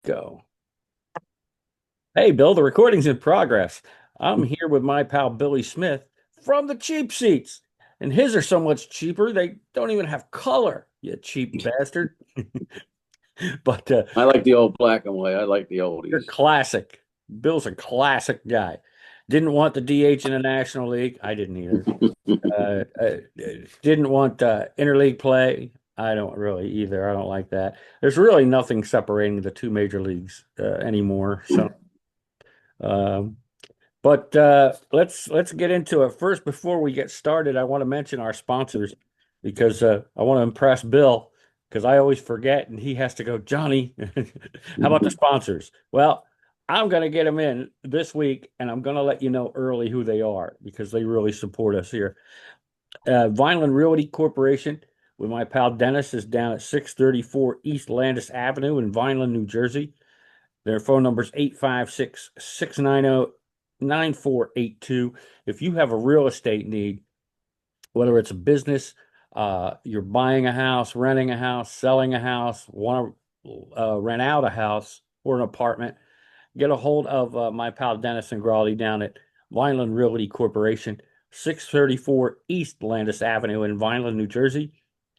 Go. Hey, Bill, the recording's in progress. I'm here with my pal Billy Smith from the cheap seats. And his are so much cheaper, they don't even have color, you cheap bastard. But I like the old black and white. I like the you're oldies. classic. Bill's a classic guy. Didn't want the DH in the National League. I didn't either. Didn't want interleague play. I don't really either. I don't like that. There's really nothing separating the two major leagues anymore. So. Um, But let's get into it first. Before we get started, I want to mention our sponsors because I want to impress Bill because I always forget and he has to go, Johnny, how about the sponsors? Well, I'm going to get them in this week and I'm going to let you know early who they are because they really support us here. Vineland Realty Corporation with my pal Dennis is down at 634 East Landis Avenue in Vineland, New Jersey. Their phone number is 856-690-9482. If you have a real estate need, whether it's a business, you're buying a house, renting a house, selling a house, want to rent out a house or an apartment, get a hold of my pal Dennis and Grawley down at Vineland Realty Corporation, 634 East Landis Avenue in Vineland, New Jersey,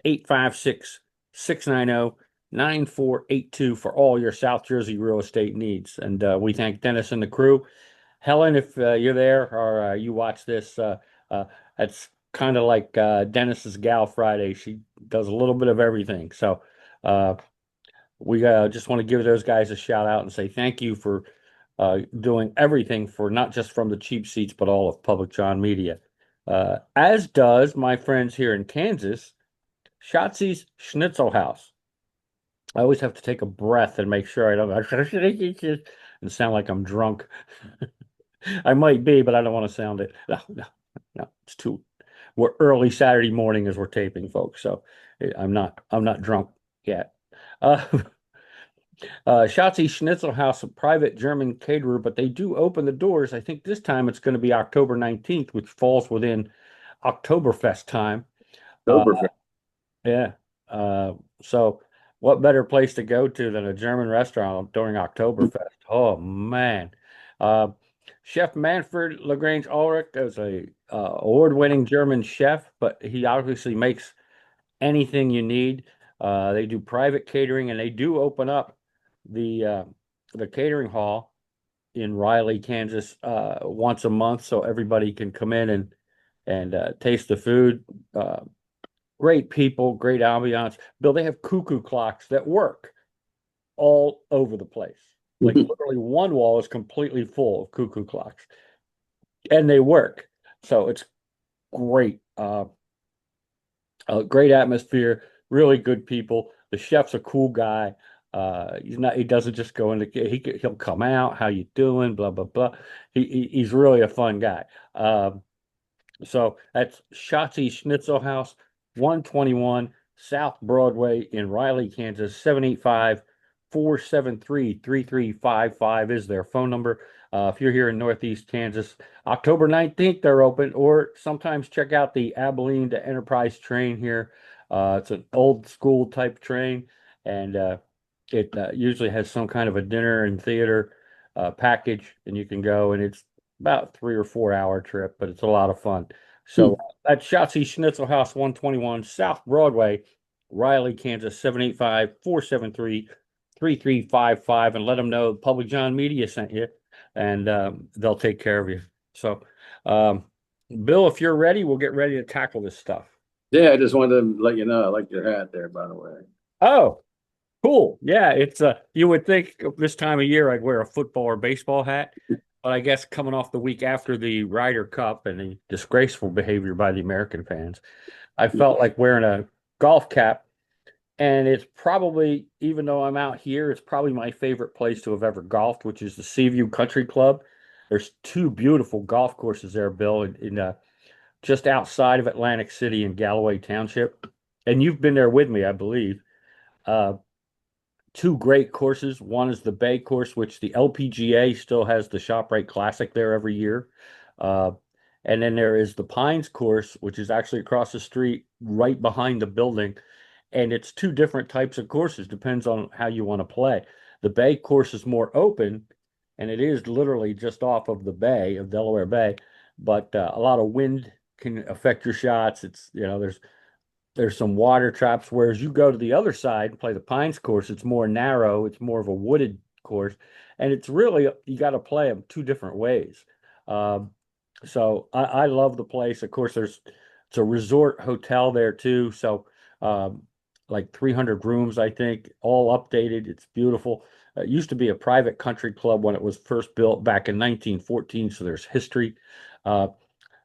856-690-9482 for all your South Jersey real estate needs. And we thank Dennis and the crew. Helen, if you're there or you watch this, uh, it's kind of like Dennis's Gal Friday. She does a little bit of everything. So uh, we just want to give those guys a shout out and say thank you for doing everything for not just from the cheap seats, but all of Public John Media. As does my friends here in Kansas, Schatzi's Schnitzel House. I always have to take a breath and make sure I don't and sound like I'm drunk. I might be, but I don't want to sound it. No, no, no. It's too. We're early Saturday morning as we're taping, folks. So I'm not drunk yet. Uh, Schatzi Schnitzel House, a private German caterer, but they do open the doors. I think this time it's going to be October 19th, which falls within Oktoberfest time. Uh, Oktoberfest. yeah. Uh, so what better place to go to than a German restaurant during Oktoberfest? Oh man. Uh, Chef Manfred Lagrange Ulrich is a award-winning German chef, but he obviously makes anything you need. They do private catering and they do open up the catering hall in Riley, Kansas, once a month, so everybody can come in and taste the food. Great people, great ambiance. Bill, they have cuckoo clocks that work all over the place. Like literally one wall is completely full of cuckoo clocks, and they work. So it's great. Great atmosphere, really good people. The chef's a cool guy. He doesn't just go into, he'll come out, how you doing, blah, blah, blah. He's really a fun guy. So that's Schatzi Schnitzel House, 121 South Broadway in Riley, Kansas. 785-473-3355 is their phone number. If you're here in Northeast Kansas, October 19th, they're open, or sometimes check out the Abilene to Enterprise train here. It's an old school type train, and it usually has some kind of a dinner and theater package, and you can go, and it's about 3 or 4 hour trip, but it's a lot of fun. So that's Schatzi Schnitzel House, 121 South Broadway, Riley, Kansas, 785-473-3355, and let them know Public John Media sent you, and they'll take care of you. So, um, Bill, if you're ready, we'll get ready to tackle this stuff. Yeah, I just wanted to let you know I like your hat there, by the way. Oh, cool. Yeah, it's you would think this time of year I'd wear a football or baseball hat, but I guess coming off the week after the Ryder Cup and the disgraceful behavior by the American fans, I felt like wearing a golf cap. And it's probably, even though I'm out here, it's probably my favorite place to have ever golfed, which is the Seaview Country Club. There's two beautiful golf courses there, Bill, in just outside of Atlantic City in Galloway Township. And you've been there with me, I believe. Uh, Two great courses. One is the Bay course, which the LPGA still has the ShopRite Classic there every year. Uh, and then there is the Pines course, which is actually across the street, right behind the building. And it's two different types of courses, depends on how you want to play. The Bay course is more open, and it is literally just off of the bay of Delaware Bay, but a lot of wind can affect your shots. It's, there's some water traps, whereas you go to the other side and play the Pines course, it's more narrow, it's more of a wooded course, and it's really, you got to play them two different ways. Um, so I love the place. Of course, it's a resort hotel there too. So um, like 300 rooms, I think, all updated. It's beautiful. It used to be a private country club when it was first built back in 1914. So there's history. Uh,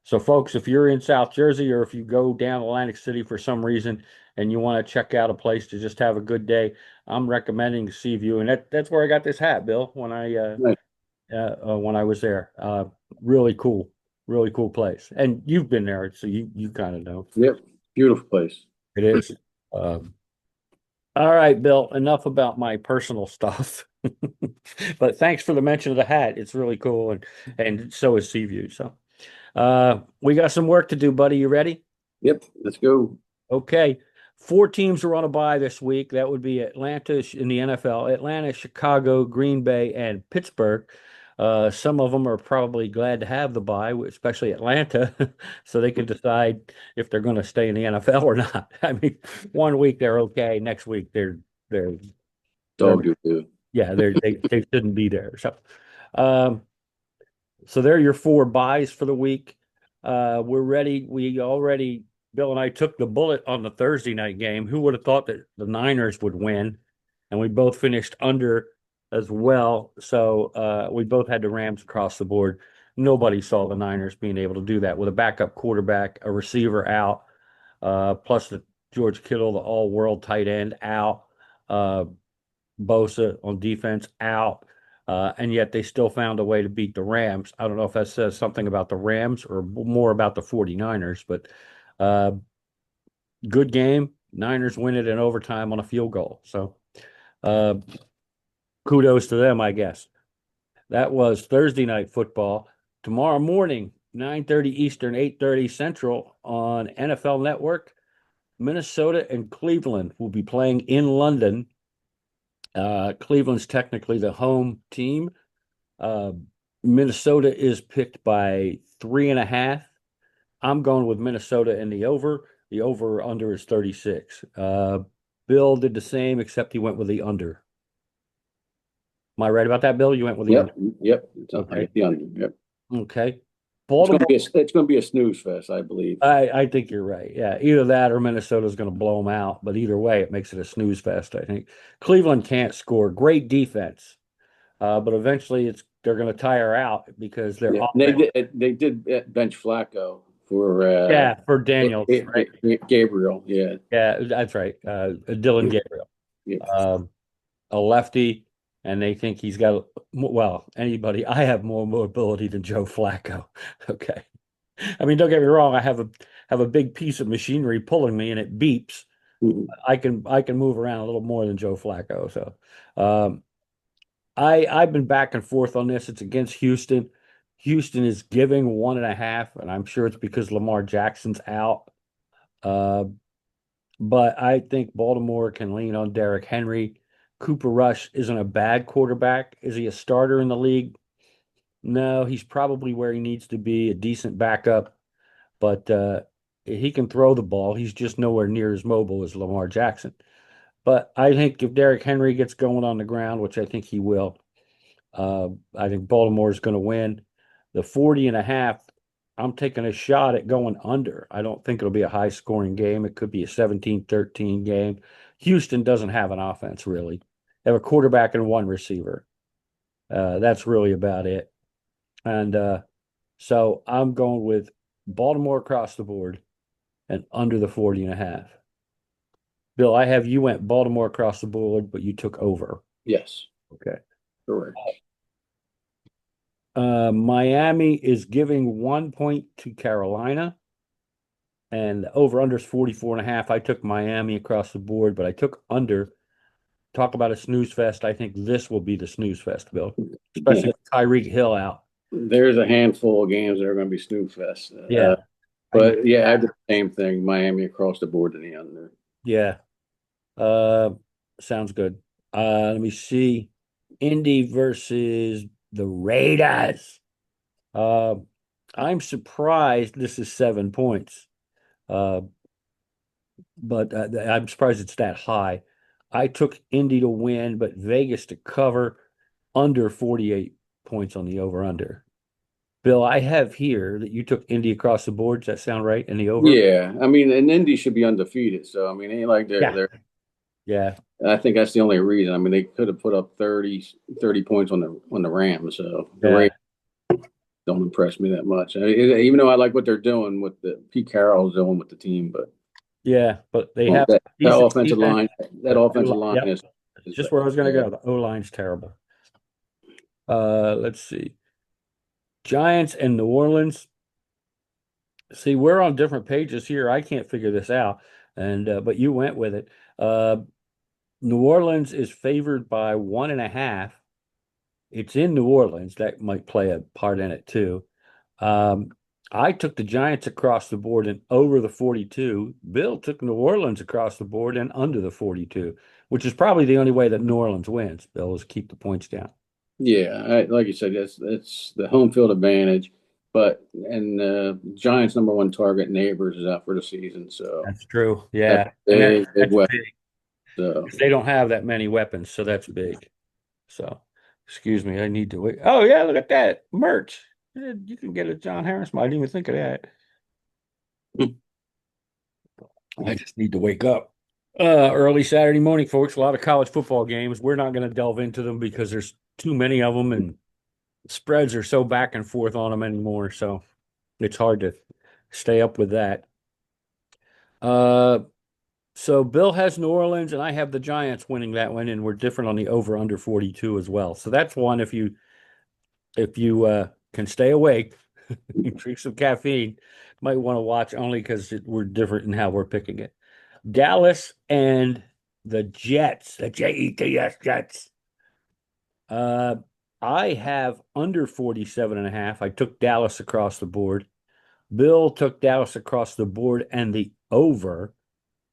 so, folks, if you're in South Jersey or if you go down Atlantic City for some reason and you want to check out a place to just have a good day, I'm recommending Seaview, and that's where I got this hat, Bill, Nice. when I was there. Really cool place. And you've been there, so you kind of know. Yep. Beautiful place. It is. Um, all right, Bill, enough about my personal stuff. But thanks for the mention of the hat. It's really cool, and so is Seaview. So we got some work to do, buddy. You ready? Yep. Let's go. Okay. Four teams are on a bye this week. That would be Atlanta in the NFL, Atlanta, Chicago, Green Bay, and Pittsburgh. Some of them are probably glad to have the bye, especially Atlanta, so they can decide if they're going to stay in the NFL or not. I mean, one week they're okay, next week they're they're Dog do. yeah, they shouldn't be there. Um, so they're your four buys for the week. We're ready. Bill and I took the bullet on the Thursday night game. Who would have thought that the Niners would win? And we both finished under as well. So we both had the Rams across the board. Nobody saw the Niners being able to do that with a backup quarterback, a receiver out, plus the George Kittle, the all-world tight end out, uh, Bosa on defense out. And yet they still found a way to beat the Rams. I don't know if that says something about the Rams or more about the 49ers, but uh, good game. Niners win it in overtime on a field goal. So uh, kudos to them, I guess. That was Thursday night football. Tomorrow morning, 9:30 Eastern, 8:30 Central on NFL Network, Minnesota and Cleveland will be playing in London. Cleveland's technically the home team. Uh, Minnesota is picked by 3.5. I'm going with Minnesota in the over. The over under is 36. Bill did the same, except he went with the under. Am I right about that, Bill? You went with the under. Yep. Yep. Okay. The under. Yep. Okay. It's gonna Baltimore. be it's gonna be a snooze fest, I believe. I think you're right. Yeah, either that or Minnesota's going to blow them out. But either way, it makes it a snooze fest, I think. Cleveland can't score. Great defense. But eventually they're going to tire out because their Yeah. offense. They did bench Flacco for Yeah, for Daniels, right? Gabriel. Yeah. Yeah, that's right. Dylan Gabriel, Yeah. um, a lefty, and they think he's got, well, anybody. I have more mobility than Joe Flacco. Okay. I mean, don't get me wrong. I have a big piece of machinery pulling me, and it beeps. Mhm. I can move around a little more than Joe Flacco. So, um, I've been back and forth on this. It's against Houston. Houston is giving 1.5, and I'm sure it's because Lamar Jackson's out. Uh, but I think Baltimore can lean on Derrick Henry. Cooper Rush isn't a bad quarterback. Is he a starter in the league? No, he's probably where he needs to be, a decent backup, but he can throw the ball. He's just nowhere near as mobile as Lamar Jackson. But I think if Derrick Henry gets going on the ground, which I think he will, I think Baltimore is going to win. The 40.5, I'm taking a shot at going under. I don't think it'll be a high scoring game. It could be a 17-13 game. Houston doesn't have an offense, really. They have a quarterback and one receiver. That's really about it. And so I'm going with Baltimore across the board and under the 40.5. Bill, I have you went Baltimore across the board, but you took over. Yes. Okay. Correct. Miami is giving 1 point to Carolina, and the over under is 44.5. I took Miami across the board, but I took under. Talk about a snooze fest. I think this will be the snooze fest, Bill, especially with Tyreek Hill out. There's a handful of games that are going to be snooze fest. Yeah. But yeah, I did the same thing. Miami across the board to the under. Yeah. Uh, Sounds good. Let me see. Indy versus the Raiders. Uh, I'm surprised this is 7 points. Uh, but I'm surprised it's that high. I took Indy to win, but Vegas to cover under 48 points on the over under. Bill, I have here that you took Indy across the board. Does that sound right? In the over? Yeah, I mean, and Indy should be undefeated. So I mean, it ain't like Yeah. they're. Yeah. I think that's the only reason. I mean, they could have put up 30 points on the Rams. So the Yeah. Raiders don't impress me that much. Even though I like what they're doing with the Pete Carroll's doing with the team, but Yeah. But they have that decent offensive defense. line, that But offensive line yep. is Just where I was going to bad. go. The O line's terrible. Let's see. Giants and New Orleans. See, we're on different pages here. I can't figure this out. And but you went with it. Uh, New Orleans is favored by 1.5. It's in New Orleans. That might play a part in it too. Um, I took the Giants across the board and over the 42. Bill took New Orleans across the board and under the 42, which is probably the only way that New Orleans wins. Bill is keep the points down. Yeah, like you said, that's the home field advantage. But and Giants' number one target Neighbors is out for the season, so That's true. that's Yeah, a and that's big that's weapon. big. So They don't have that many weapons, so that's big. So, excuse me, I need to wait. Oh yeah, look at that merch. You can get a John Harris. I didn't even think of that. I just need to wake up. Early Saturday morning, folks. A lot of college football games. We're not going to delve into them because there's too many of them, and spreads are so back and forth on them anymore. So it's hard to stay up with that. Uh, so Bill has New Orleans, and I have the Giants winning that one, and we're different on the over under 42 as well. So that's one if you can stay awake, drink some caffeine, might want to watch only because we're different in how we're picking it. Dallas and the Jets, the Jets, Jets. Uh, I have under 47.5. I took Dallas across the board. Bill took Dallas across the board and the over,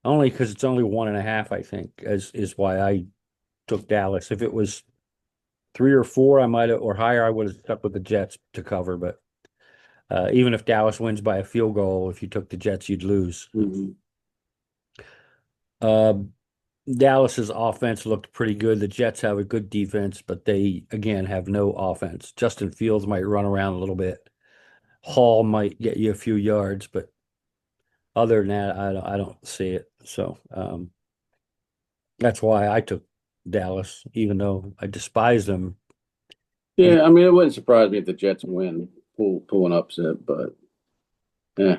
only because it's only 1.5, I think, is why I took Dallas. If it was 3 or 4, I might have, or higher, I would have stuck with the Jets to cover. But even if Dallas wins by a field goal, if you took the Jets, you'd lose. mhm. Uh, Dallas's offense looked pretty good. The Jets have a good defense, but they again have no offense. Justin Fields might run around a little bit. Hall might get you a few yards, but other than that, I don't see it. So that's why I took Dallas, even though I despise them. And Yeah, I mean, it wouldn't surprise me if the Jets win, pull an upset, but yeah,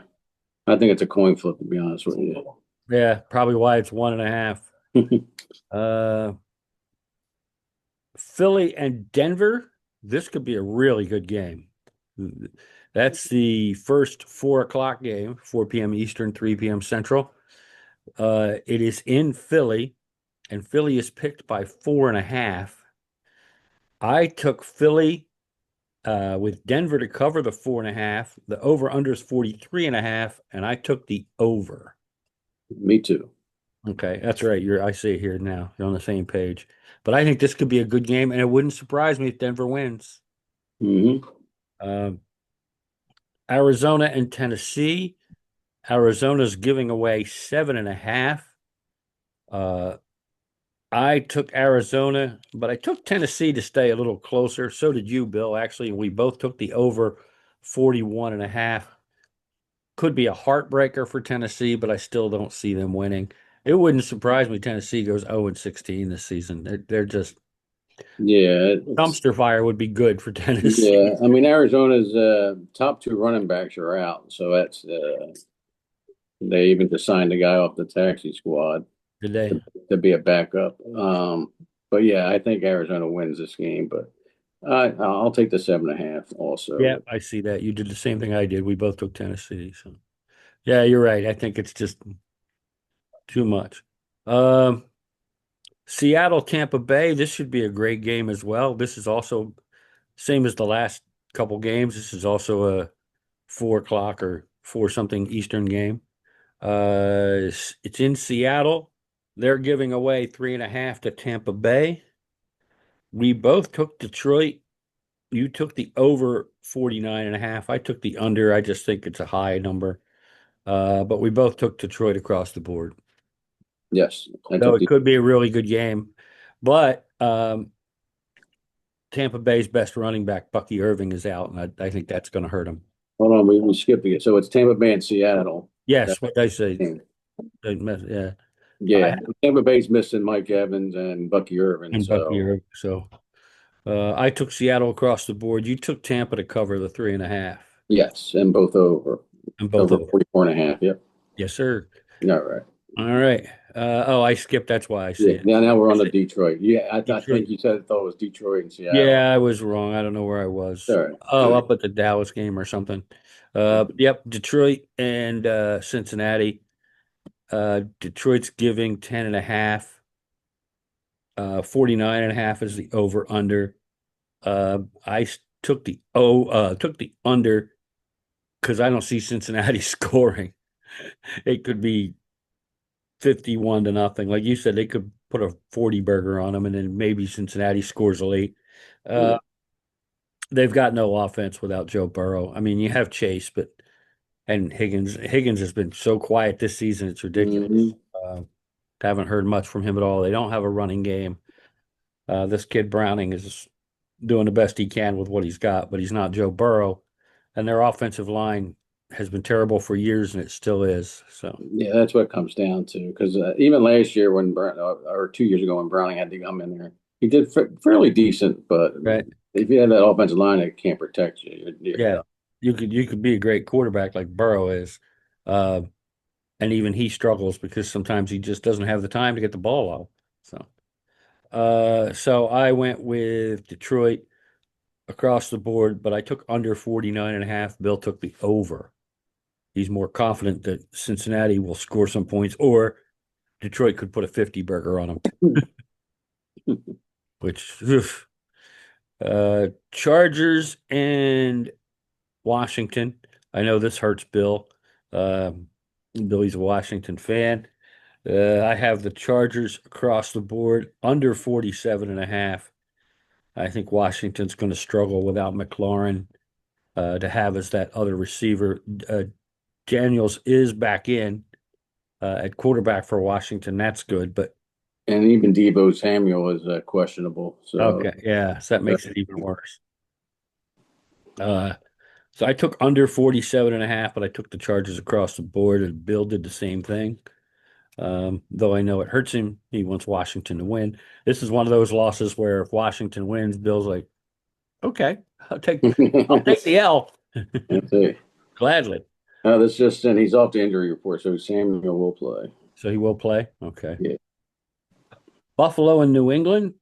I think it's a coin flip to be honest with you. yeah, probably why it's 1.5. Uh, Philly and Denver. This could be a really good game. That's the first 4 o'clock game, 4 p.m. Eastern, 3 p.m. Central. It is in Philly, and Philly is picked by 4.5. I took Philly with Denver to cover the 4.5. The over under is 43.5, and I took the over. Me too. Okay, that's right. I see it here now. You're on the same page. But I think this could be a good game, and it wouldn't surprise me if Denver wins. Hmm. Um, Arizona and Tennessee. Arizona's giving away 7.5. Uh, I took Arizona, but I took Tennessee to stay a little closer. So did you, Bill. Actually, we both took the over 41.5. Could be a heartbreaker for Tennessee, but I still don't see them winning. It wouldn't surprise me Tennessee goes 0-16 this season. They're just Yeah, dumpster fire would be good for yeah. Tennessee I mean, Arizona's top two running backs are out, so that's they even just signed a guy off the taxi squad today. to be a backup. But yeah, I think Arizona wins this game, but I'll take the 7.5 Yeah, also. I see that. You did the same thing I did. We both took Tennessee. So yeah, you're right. I think it's just too much. Um, Seattle, Tampa Bay. This should be a great game as well. This is also same as the last couple games. This is also a 4 o'clock or four something Eastern game. It's in Seattle. They're giving away 3.5 to Tampa Bay. We both took Detroit. You took the over 49.5. I took the under. I just think it's a high number. But we both took Detroit across the board. Yes, I Though took it the. could be a really good game. But Tampa Bay's best running back, Bucky Irving, is out, and I think that's going to hurt him. Hold on, we skipped it. So it's Tampa Bay and Seattle. That Yes, what they say. game. Yeah, I Yeah, Tampa Bay's missing Mike Evans and Bucky Irvin. and Bucky So Irving. So I took Seattle across the board. You took Tampa to cover the 3.5, yes, and both and both over over. 44 and a half. Yep. Yes, sir. All right. All right. Oh, I skipped. That's why I see Yeah. it. Now we're I on to said Detroit. Yeah, I Detroit. think you said thought it was Detroit and Seattle. Yeah, I was wrong. I don't know where I was. All right. Oh, Good. up at the Dallas game or something. Yep, Detroit and Cincinnati. Detroit's giving 10.5. 49.5 is the over under. Took the under because I don't see Cincinnati scoring. It could be 51-0. Like you said, they could put a 40 burger on them and then maybe Cincinnati scores late. Uh, Yeah. they've got no offense without Joe Burrow. I mean, you have Chase, but and Higgins. Higgins has been so quiet this season, it's ridiculous. Hmm. Haven't heard much from him at all. They don't have a running game. This kid Browning is doing the best he can with what he's got, but he's not Joe Burrow. And their offensive line has been terrible for years, and it still is. So, Yeah, that's what it comes down to. Because even last year, when or 2 years ago, when Browning had to come in there, he did fairly decent. But right, if you have that offensive line that can't protect you, you're yeah, done. you could be a great quarterback like Burrow is, uh, and even he struggles because sometimes he just doesn't have the time to get the ball out. So I went with Detroit across the board, but I took under 49.5. Bill took the over. He's more confident that Cincinnati will score some points, or Detroit could put a 50 burger on them, which oof. Chargers and Washington. I know this hurts Bill. Billy's a Washington fan. I have the Chargers across the board under 47.5. I think Washington's going to struggle without McLaurin to have as that other receiver. Daniels is back in at quarterback for Washington. That's good, but And even Debo Samuel is questionable. So okay, yeah, so that uh, makes it even worse. Uh, so I took under 47.5, but I took the Chargers across the board, and Bill did the same thing. Though I know it hurts him. He wants Washington to win. This is one of those losses where if Washington wins, Bill's like, okay, I'll take the L. that's it. Gladly. That's just and he's off the injury report, so Samuel will play. So he will play. Okay. Yeah. Buffalo and New England.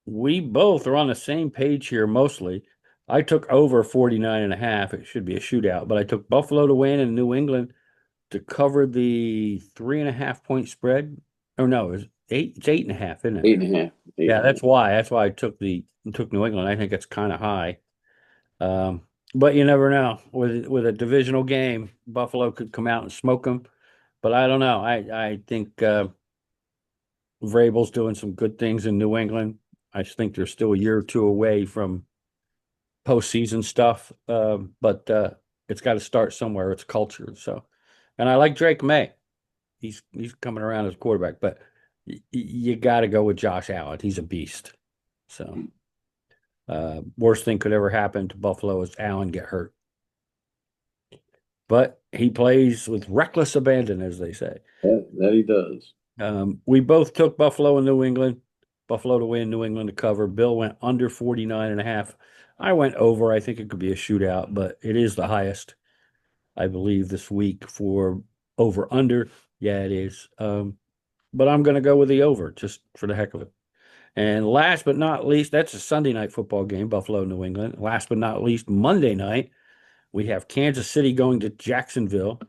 We both are on the same page here mostly. I took over 49.5. It should be a shootout, but I took Buffalo to win and New England to cover the 3.5 point spread. Oh no, it's eight. It's 8.5, isn't it? 8.5. Eight Yeah, and a that's half. why. That's why I took New England. I think it's kind of high. Um, but you never know. With a divisional game, Buffalo could come out and smoke them. But I don't know. I think Vrabel's doing some good things in New England. I think they're still a year or two away from postseason stuff. But it's got to start somewhere. It's culture. So, and I like Drake May. He's coming around as quarterback, but you got to go with Josh Allen. He's a beast. So, worst thing could ever happen to Buffalo is Allen get hurt. But he plays with reckless abandon, as they say. That he does. We both took Buffalo and New England. Buffalo to win, New England to cover. Bill went under 49.5. I went over. I think it could be a shootout, but it is the highest, I believe, this week for over under. Yeah, it is. But I'm going to go with the over just for the heck of it. And last but not least, that's a Sunday night football game, Buffalo, New England. Last but not least, Monday night, we have Kansas City going to Jacksonville.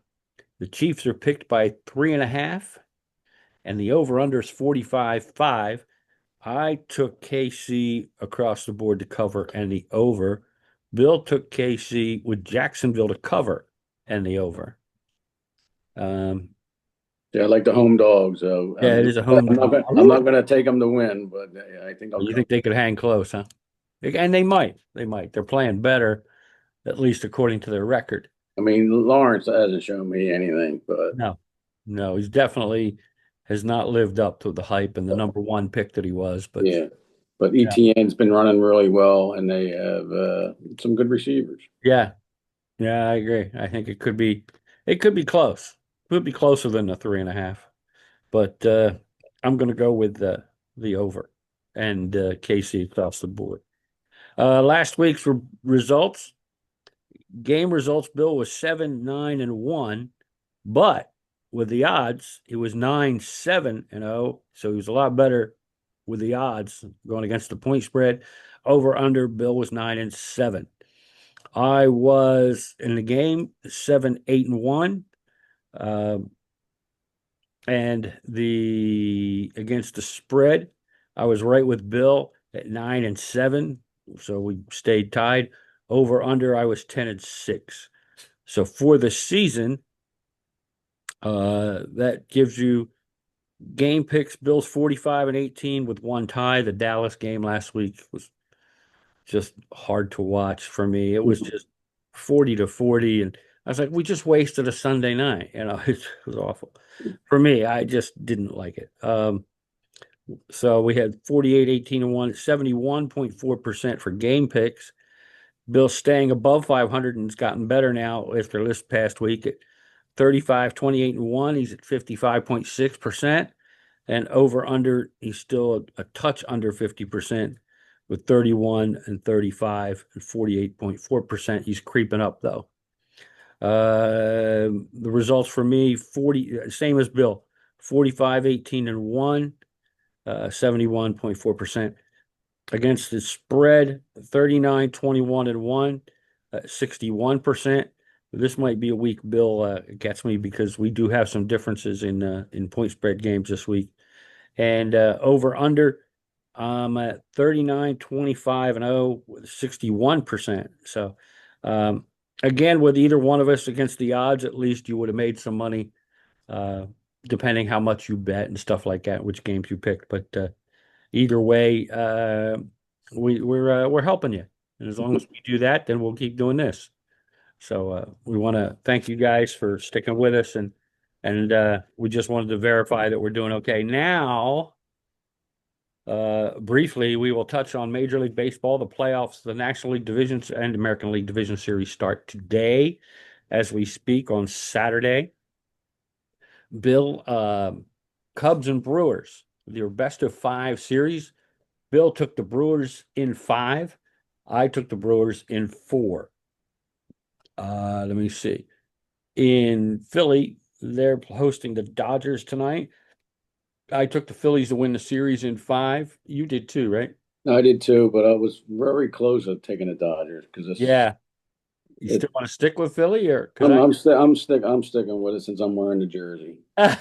The Chiefs are picked by 3.5, and the over-under is 45.5. I took KC across the board to cover and the over. Bill took KC with Jacksonville to cover and the over. Um, Yeah, I like the home dogs. So Yeah, it is a home dog. I'm not gonna take them to win, but I think I'll You come. think they could hang close, huh? And they might. They might. They're playing better, at least according to their record. I mean, Lawrence hasn't shown me anything, but No, no, he's definitely has not lived up to the hype and the number one pick that he was. But yeah. But yeah, ETN's been running really well, and they have some good receivers. yeah, yeah, I agree. I think it could be close. Could be closer than the 3.5. But I'm going to go with the over and KC across the board. Last week's results, game results, Bill was 7-9-1, but with the odds, it was 9-7-0. So he was a lot better with the odds going against the point spread. Over under, Bill was 9-7. I was in the game 7-8-1. And the against the spread, I was right with Bill at 9-7. So we stayed tied. Over under, I was 10-6. So for the season, that gives you game picks. Bill's 45-18 with one tie. The Dallas game last week was just hard to watch for me. It was just 40-40. And I was like, we just wasted a Sunday night. It was awful. For me, I just didn't like it. So we had 48-18-1, 71.4% for game picks. Bill's staying above 500 and has gotten better now after this past week at 35-28-1. He's at 55.6%. And over under, he's still a touch under 50% with 31-35 and 48.4%. He's creeping up though. The results for me, 40, same as Bill, 45-18-1, 71.4%. Against the spread, 39-21-1, 61%. This might be a week Bill gets me because we do have some differences in point spread games this week. And over under, at 39-25-0 with 61%. So again, with either one of us against the odds, at least you would have made some money, uh, depending how much you bet and stuff like that, which games you picked. But either way, we're helping you. And as long as we do that, then we'll keep doing this. So we want to thank you guys for sticking with us, and we just wanted to verify that we're doing okay. Now, briefly, we will touch on Major League Baseball. The playoffs, the National League Divisions and American League Division Series start today as we speak on Saturday. Bill, Cubs and Brewers, your best of 5 series. Bill took the Brewers in 5. I took the Brewers in 4. Let me see. In Philly, they're hosting the Dodgers tonight. I took the Phillies to win the series in 5. You did too, right? I did too, but I was very close to taking the Dodgers because Yeah. You it, still want to stick with Philly or because I'm sticking with it since I'm wearing the jersey. that's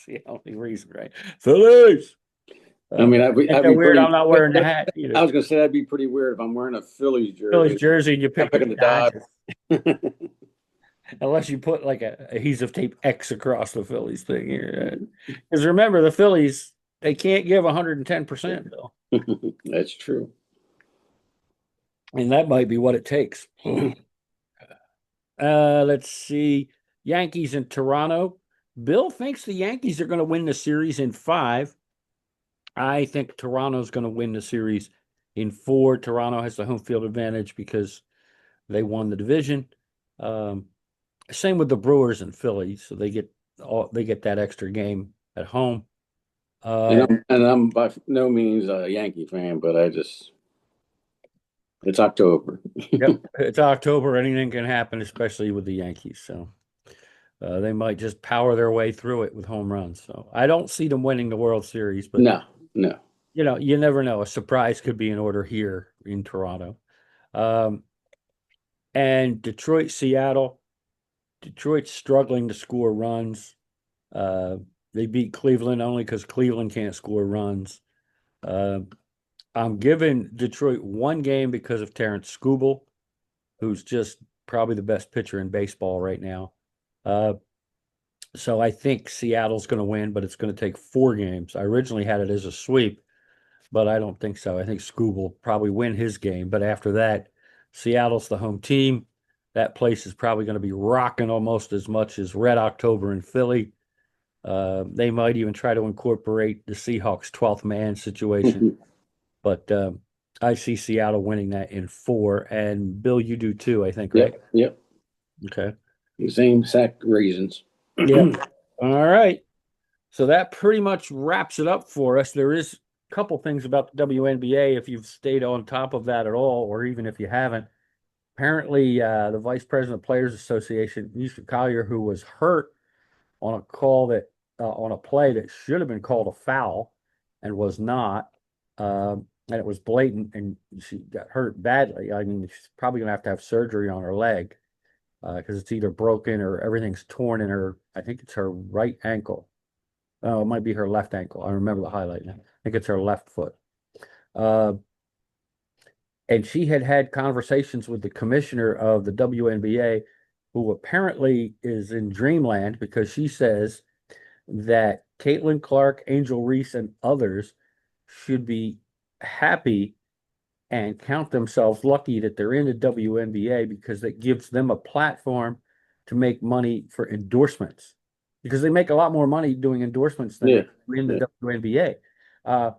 the only reason, right? Phillies. I mean, Ain't I'd that be weird? pretty. I'm not wearing the hat I either. was gonna say that'd be pretty weird if I'm wearing a Phillies Phillies jersey. jersey and you I'm pick the picking the Dodgers. Dodgers. Unless you put like a adhesive tape X across the Phillies thing here. Because remember, the Phillies, they can't give 110%, though. That's true. And that might be what it takes. Let's see. Yankees in Toronto. Bill thinks the Yankees are going to win the series in 5. I think Toronto's going to win the series in 4. Toronto has the home field advantage because they won the division. Same with the Brewers and Phillies, so they get that extra game at home. And I'm by no means a Yankee fan, but it's October. Yep, it's October. Anything can happen, especially with the Yankees. So they might just power their way through it with home runs. So I don't see them winning the World Series, but No, no. you never know. A surprise could be in order here in Toronto. Um, and Detroit, Seattle. Detroit's struggling to score runs. Uh, they beat Cleveland only because Cleveland can't score runs. Uh, I'm giving Detroit one game because of Terrence Skubal, who's just probably the best pitcher in baseball right now. Uh, So I think Seattle's going to win, but it's going to take 4 games. I originally had it as a sweep, but I don't think so. I think Scoob will probably win his game. But after that, Seattle's the home team. That place is probably going to be rocking almost as much as Red October in Philly. They might even try to incorporate the Seahawks' 12th man situation. But I see Seattle winning that in 4. And Bill, you do too, I think, right? Yep, yep. Okay. Same exact reasons. Yeah. All right. So that pretty much wraps it up for us. There is a couple things about the WNBA if you've stayed on top of that at all, or even if you haven't. Apparently, the vice president of Players Association, Nisha Collier, who was hurt on a call that on a play that should have been called a foul and was not, and it was blatant, and she got hurt badly. I mean, she's probably going to have surgery on her leg because it's either broken or everything's torn in her. I think it's her right ankle. Oh, it might be her left ankle. I remember the highlight now. I think it's her left foot. Uh, and she had had conversations with the commissioner of the WNBA, who apparently is in dreamland because she says that Caitlin Clark, Angel Reese, and others should be happy and count themselves lucky that they're in the WNBA because that gives them a platform to make money for endorsements because they make a lot more money doing endorsements than Yeah, they do in yeah. the WNBA.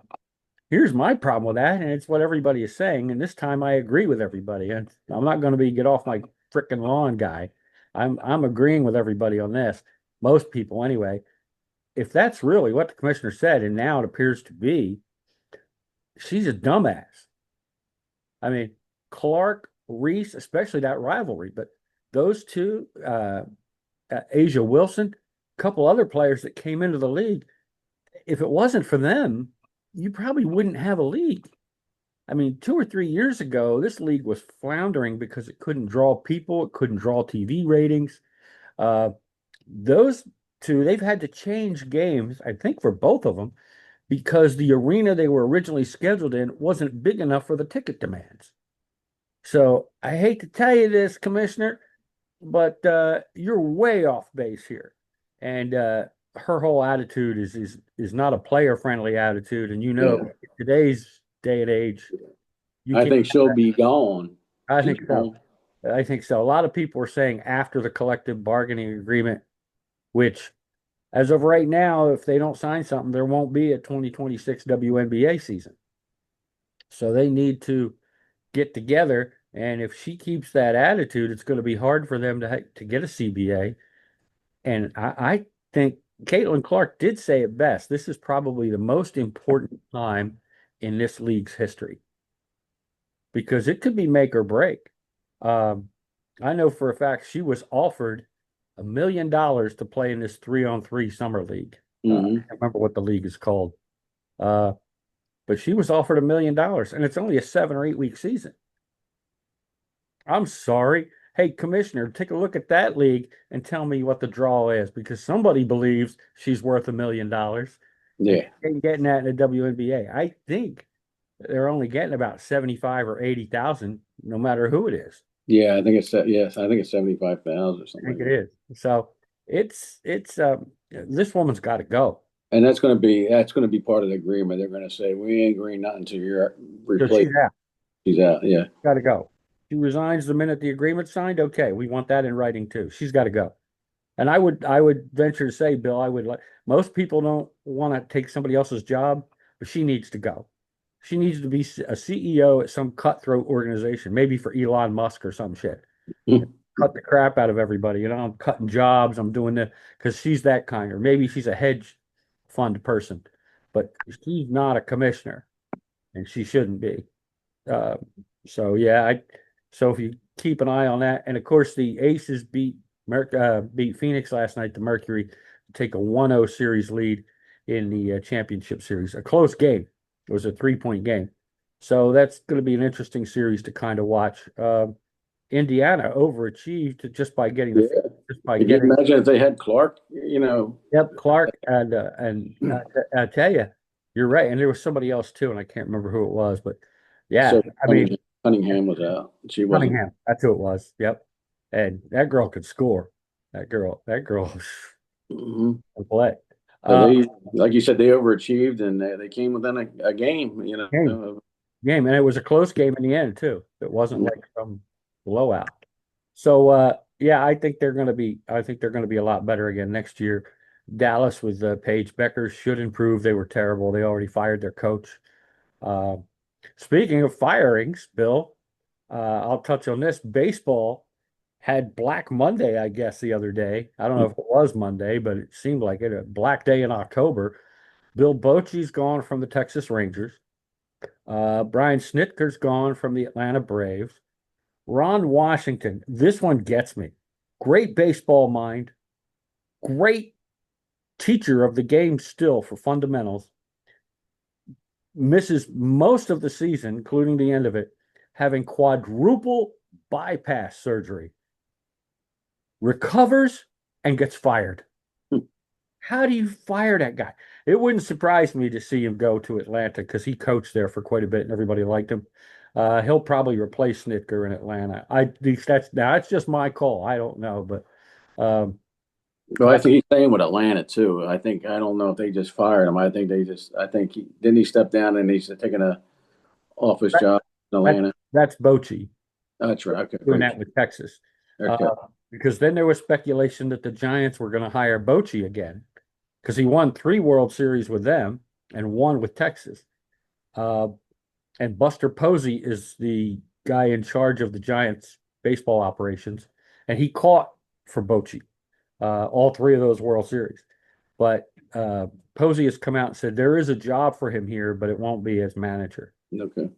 Here's my problem with that, and it's what everybody is saying, and this time I agree with everybody. And I'm not going to be get off my frickin' lawn guy. I'm agreeing with everybody on this. Most people anyway. If that's really what the commissioner said, and now it appears to be, she's a dumbass. I mean, Clark, Reese, especially that rivalry, but those two, Asia Wilson, a couple other players that came into the league, if it wasn't for them, you probably wouldn't have a league. I mean, 2 or 3 years ago, this league was floundering because it couldn't draw people, it couldn't draw TV ratings. Uh, those two, they've had to change games, I think, for both of them because the arena they were originally scheduled in wasn't big enough for the ticket demands. So I hate to tell you this, Commissioner, but you're way off base here. And her whole attitude is not a player friendly attitude. And Yeah. today's day and age, you I can't. think she'll be gone. I She's think so. gone. I think so. A lot of people are saying after the collective bargaining agreement, which as of right now, if they don't sign something, there won't be a 2026 WNBA season. So they need to get together. And if she keeps that attitude, it's going to be hard for them to get a CBA. And I think Caitlin Clark did say it best. This is probably the most important time in this league's history because it could be make or break. Um, I know for a fact she was offered $1 million to play in this 3-on-3 summer league. I Hmm. can't remember what the league is called. Uh, but she was offered $1 million, and it's only a 7 or 8 week season. I'm sorry. Hey, Commissioner, take a look at that league and tell me what the draw is because somebody believes she's worth $1 million and Yeah. she ain't getting that in the WNBA. I think they're only getting about 75 or 80,000, no matter who it is. Yeah, I think it's yes, I think it's 75,000 or I something think like it that. is. So it's this woman's got to go. And that's gonna be part of the agreement. They're gonna say we ain't agreeing nothing until you're So replaced. she's out. She's out. Yeah. Got to go. She resigns the minute the agreement's signed. Okay, we want that in writing too. She's got to go. And I would venture to say, Bill, I would like most people don't want to take somebody else's job, but she needs to go. She needs to be a CEO at some cutthroat organization, maybe for Elon Musk or some shit. Cut the crap out of everybody. I'm cutting jobs. I'm doing this because she's that kind, or maybe she's a hedge fund person, but she's not a commissioner, and she shouldn't be. Uh, so yeah, so if you keep an eye on that, and of course the Aces beat Phoenix last night, the Mercury, to take a 1-0 series lead in the championship series. A close game. It was a 3-point game. So that's going to be an interesting series to kind of watch. Indiana overachieved just by getting Yeah. just by Could you getting imagine if they had Clark, yep Clark and I tell you, you're right. And there was somebody else too, and I can't remember who it was, but yeah, so I mean. Cunningham was out. She wasn't. Cunningham. That's who it was. Yep. And that girl could score. That girl. Hmm. and play. So Uh, they, like you said, they overachieved and they came within a game. game, game, and it was a close game in the end too. It wasn't like some blowout. So yeah, I think they're gonna be a lot better again next year. Dallas with Paige Becker should improve. They were terrible. They already fired their coach. Uh, Speaking of firings, Bill, I'll touch on this. Baseball had Black Monday, I guess, the other day. I don't know if it was Monday, but it seemed like it. A Black Day in October. Bill Bochy's gone from the Texas Rangers. Brian Snitker's gone from the Atlanta Braves. Ron Washington, this one gets me. Great baseball mind, great teacher of the game still for fundamentals. Misses most of the season, including the end of it, having quadruple bypass surgery. Recovers and gets fired. How do you fire that guy? It wouldn't surprise me to see him go to Atlanta because he coached there for quite a bit and everybody liked him. He'll probably replace Snitker in Atlanta. That's just my call. I don't know, but Well, I that think he's staying with Atlanta too. I don't know if they just fired him. I think he didn't he step down and he's taking a office job in that, Atlanta. that's Bochy That's right. Okay, doing coach. that with Texas. Okay. Because then there was speculation that the Giants were going to hire Bochy again because he won 3 World Series with them and one with Texas. Uh, and Buster Posey is the guy in charge of the Giants baseball operations, and he caught for Bochy all 3 of those World Series. But Posey has come out and said there is a job for him here, but it won't be as manager. Okay.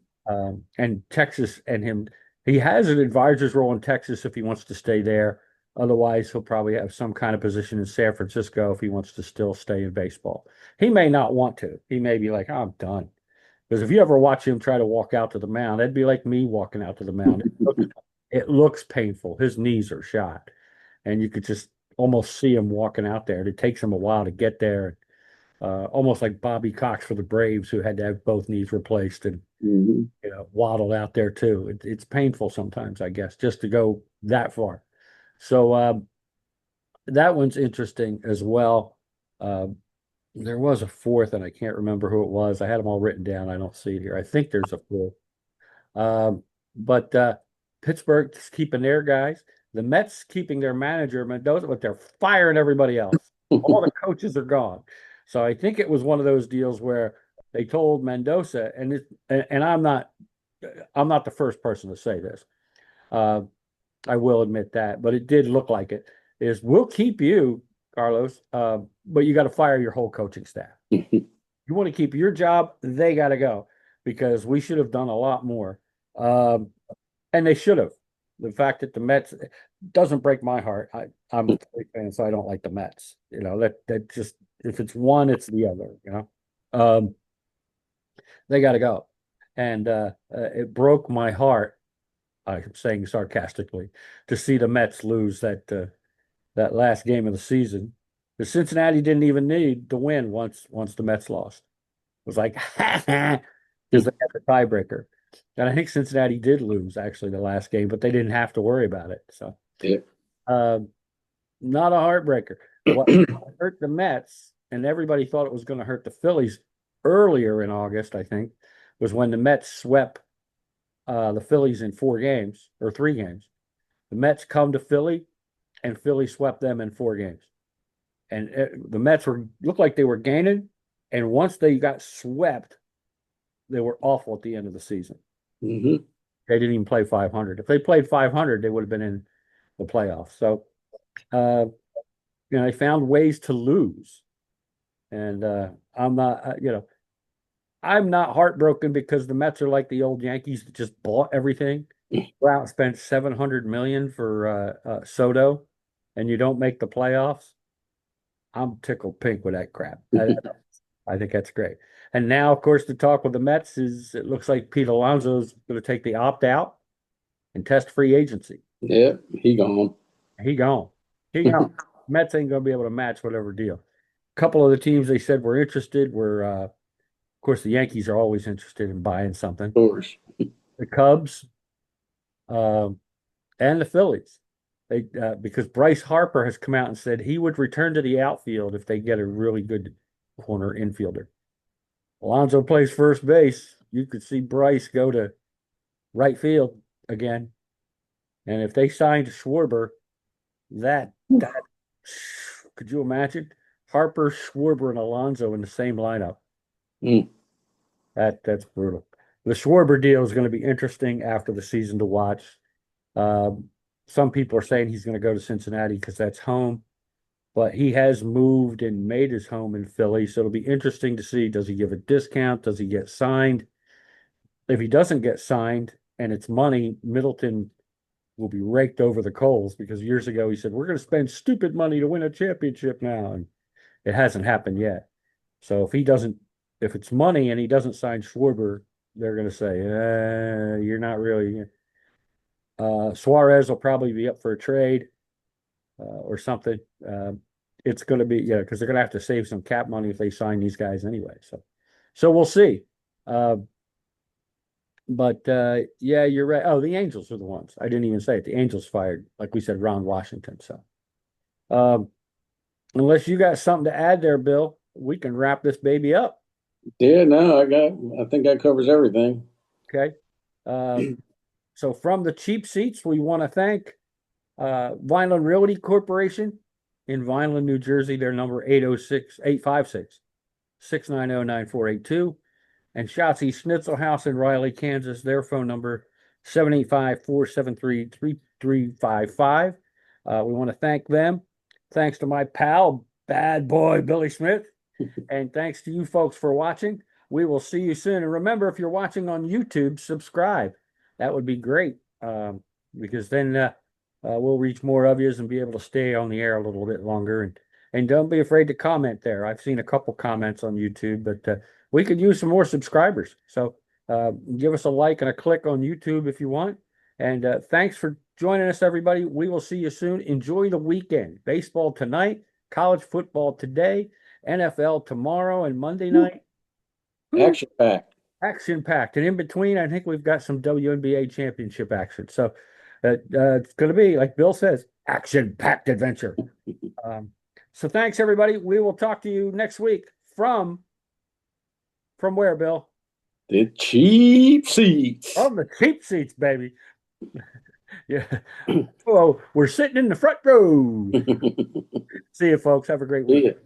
And Texas and him, he has an advisor's role in Texas if he wants to stay there. Otherwise, he'll probably have some kind of position in San Francisco if he wants to still stay in baseball. He may not want to. He may be like, I'm done. Because if you ever watch him try to walk out to the mound, that'd be like me walking out to the mound. It looks painful. His knees are shot, and you could just almost see him walking out there. It takes him a while to get there. Almost like Bobby Cox for the Braves, who had to have both knees replaced and Hmm. waddled out there too. It's painful sometimes, I guess, just to go that far. So that one's interesting as well. Uh, there was a fourth, and I can't remember who it was. I had them all written down. I don't see it here. I think there's a fourth. But Pittsburgh's keeping their guys. The Mets keeping their manager Mendoza, but they're firing everybody else. All the coaches are gone. So I think it was one of those deals where they told Mendoza, and I'm not the first person to say this. Uh, I will admit that, but it did look like it. Is we'll keep you, Carlos, but you got to fire your whole coaching staff. You want to keep your job, they got to go because we should have done a lot more. Um, and they should have. The fact that the Mets doesn't break my heart. I'm a Philly fan, so I don't like the Mets. That just if it's one, it's the other. They got to go, and it broke my heart. I'm saying sarcastically to see the Mets lose that last game of the season. The Cincinnati didn't even need to win once the Mets lost. It was like because they had the tiebreaker. And I think Cincinnati did lose actually the last game, but they didn't have to worry about it. So Yeah. um, not a heartbreaker. What hurt the Mets, and everybody thought it was going to hurt the Phillies earlier in August, I think, was when the Mets swept the Phillies in 4 games or 3 games. The Mets come to Philly, and Philly swept them in 4 games. And the Mets looked like they were gaining, and once they got swept, they were awful at the end of the season. Hmm. They didn't even play 500. If they played 500, they would have been in the playoffs. So, uh, they found ways to lose. And I'm not heartbroken because the Mets are like the old Yankees that just bought everything. Go out and spent 700 million for Soto, and you don't make the playoffs. I'm tickled pink with that crap. I think that's great. And now, of course, the talk with the Mets is it looks like Pete Alonso's going to take the opt out and test free agency. Yeah, he gone. He gone. He gone. Mets ain't going to be able to match whatever deal. A couple of the teams they said were interested were, of course, the Yankees are always interested in buying something. Course. The Cubs, um, and the Phillies. Because Bryce Harper has come out and said he would return to the outfield if they get a really good corner infielder. Alonso plays first base. You could see Bryce go to right field again. And if they signed Schwarber, that could you imagine Harper, Schwarber, and Alonso in the same lineup? Mm. That's brutal. The Schwarber deal is going to be interesting after the season to watch. Um, some people are saying he's going to go to Cincinnati because that's home, but he has moved and made his home in Philly. So it'll be interesting to see, does he give a discount? Does he get signed? If he doesn't get signed and it's money, Middleton will be raked over the coals because years ago he said, we're going to spend stupid money to win a championship now. And it hasn't happened yet. So if it's money and he doesn't sign Schwarber, they're going to say, you're not really. Suarez will probably be up for a trade or something. It's going to be, yeah, because they're going to have to save some cap money if they sign these guys anyway. So we'll see. But yeah, you're right. Oh, the Angels are the ones. I didn't even say it. The Angels fired, like we said, Ron Washington. So um, unless you got something to add there, Bill, we can wrap this baby up. Yeah, no, I think that covers everything. Okay. So from the cheap seats, we want to thank Vineland Realty Corporation in Vineland, New Jersey. Their number 806-856-690-9482. And Schatzi Schnitzel House in Riley, Kansas. Their phone number 785-473-3355. We want to thank them. Thanks to my pal, bad boy Billy Smith. And thanks to you folks for watching. We will see you soon. And remember, if you're watching on YouTube, subscribe. That would be great because then we'll reach more of you and be able to stay on the air a little bit longer. And don't be afraid to comment there. I've seen a couple comments on YouTube, but we could use some more subscribers. So give us a like and a click on YouTube if you want. And thanks for joining us, everybody. We will see you soon. Enjoy the weekend. Baseball tonight, college football today, NFL tomorrow, and Monday night. Action packed. Action packed. And in between, I think we've got some WNBA championship action. So it's going to be, like Bill says, action packed adventure. So thanks, everybody. We will talk to you next week from where, Bill? The cheap seats. From the cheap seats, baby. Yeah. Oh, we're sitting in the front row. See you, folks. Have a great week.